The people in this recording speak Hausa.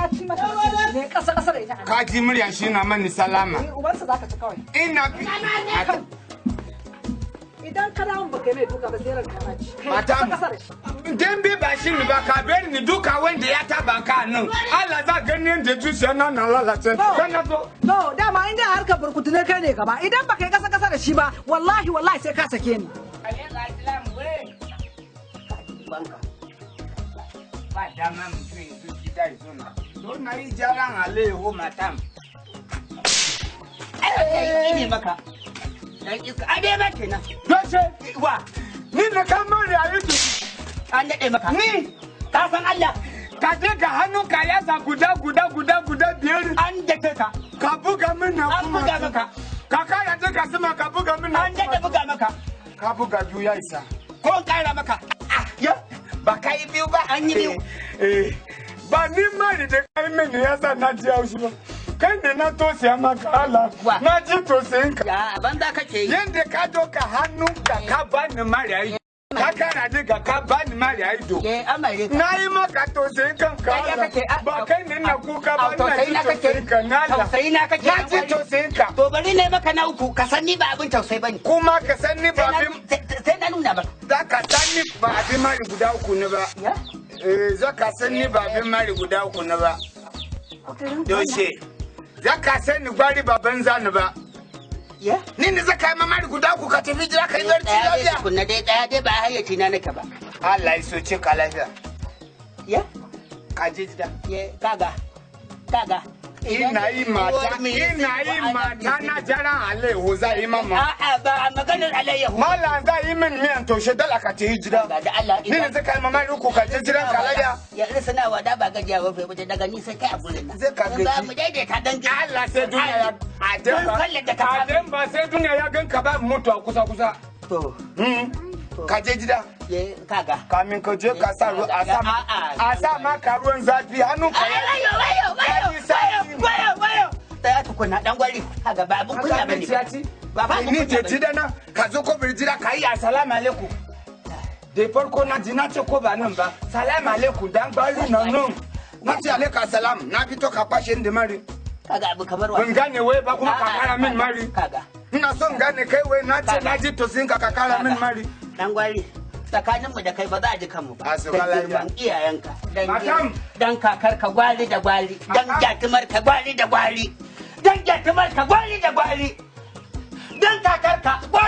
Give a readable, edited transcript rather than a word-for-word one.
ci mata ne kasa da ita. Ka ji muryan shi na mani salama. Ubansa zaka ci kawai. Ina Idan kana mun baka mai duka ba sai ranka na ci. Madam, dembe ba shi ni ba ka bari ni duka wanda ya taba ka nan. Allah za ganin da zuciya na lalace. Kana so. No, dama inda harkar burkutu ne kai ne gaba. Idan baka yi kasa da shi ba, wallahi sai ka sake ni. Banka. Ba dama mutum yanzu gida ya zo na. Don na yi jaran alehu matam. ne maka. Dan iska. A dai ba kenan. Doshe. Wa. Ni da kan mari a yi An daɗe maka. Ni. Ka san Allah. Ka je ka hannun ka ya sa guda biyar. An daɗe ka. Ka buga min na An buga maka. Ka kaya je ka sama ka buga min na An daɗe buga maka. Ka buga biyu ya isa. Ko in ƙara maka. Ya. Ba ka yi biyu ba. An yi biyu. Ba ni mari da kai min ya sa na ji haushi ba. Kai ne na tosiya maka Allah. Na ji tosiyin ka. Ya banza kake yi. Yanda ka doka hannun ka bani mari a yi. Ka kana diga ka bani mari a ido. Amare. Na yi maka tausayin kanka ba kai ne na kuka ba na ji tausayin ka na da. Tausayi na kake. Na ji tausayin ka. To bari ne maka na uku ka san ni ba abin tausayi bane. Kuma ka san ni ba abin. Sai na nuna maka. Za ka san ni ba abin mari guda uku ne ba. Za ka san ni ba abin mari guda uku ne ba. Doshe. Za ka san ni gwari ba banza ne ba. Ni ne zaka yi mamari guda ku ka tafi jira ka yi zarci lafiya. Kunna dai ba hayyaci na nake ba. Allah ya soce ka lafiya. Ya? Ka je gida. Kaga. Ina yi mata na jaran alayyahu za yi mama. A'a ba maganar alayyahu. Mallam za yi min miyan taushe dala ka tafi gida. Da Allah Ni ne zaka yi mamari uku ka je jiran ka lafiya. Ya risa na wada ba gajiya ba fa daga ni sai kai a gurin nan. Zai ka gaji. Za mu daidaita dan Allah sai duniya ya Adem ba sai duniya ya ganka ba mutu a kusa. To. Ka je gida. Kaga. Kamin ka je ka sa a sa maka ruwan zafi hannun ka ya. Wayo. Ta tukuna dan gwari. Kaga ba abun kunya bane. Ba abun Ni je kunya bane. gida na ka zo ko bir jira ka yi assalamu alaikum. Da farko na ji na ce ko ba nan ba. Salamu alaikum dan gwari nan. Na ce alaikum assalam na fito ka kwashe inda mari. Kaga abu kamar wa. Ban gane wai ba kuma ka kara min mari. Kaga. Ina son gane kai wai na ce na ji to sin ka kara min mari. Dan gwari. Tsakaninmu da kai ba za a ji kanmu ba. A su kalaya. Iyayenka. Matam. Dan kakar ka gwali da gwali. Dan jatumar ka gwali da gwali. Dan jatumar ka gwali da gwali. Dan kakar ka gwali.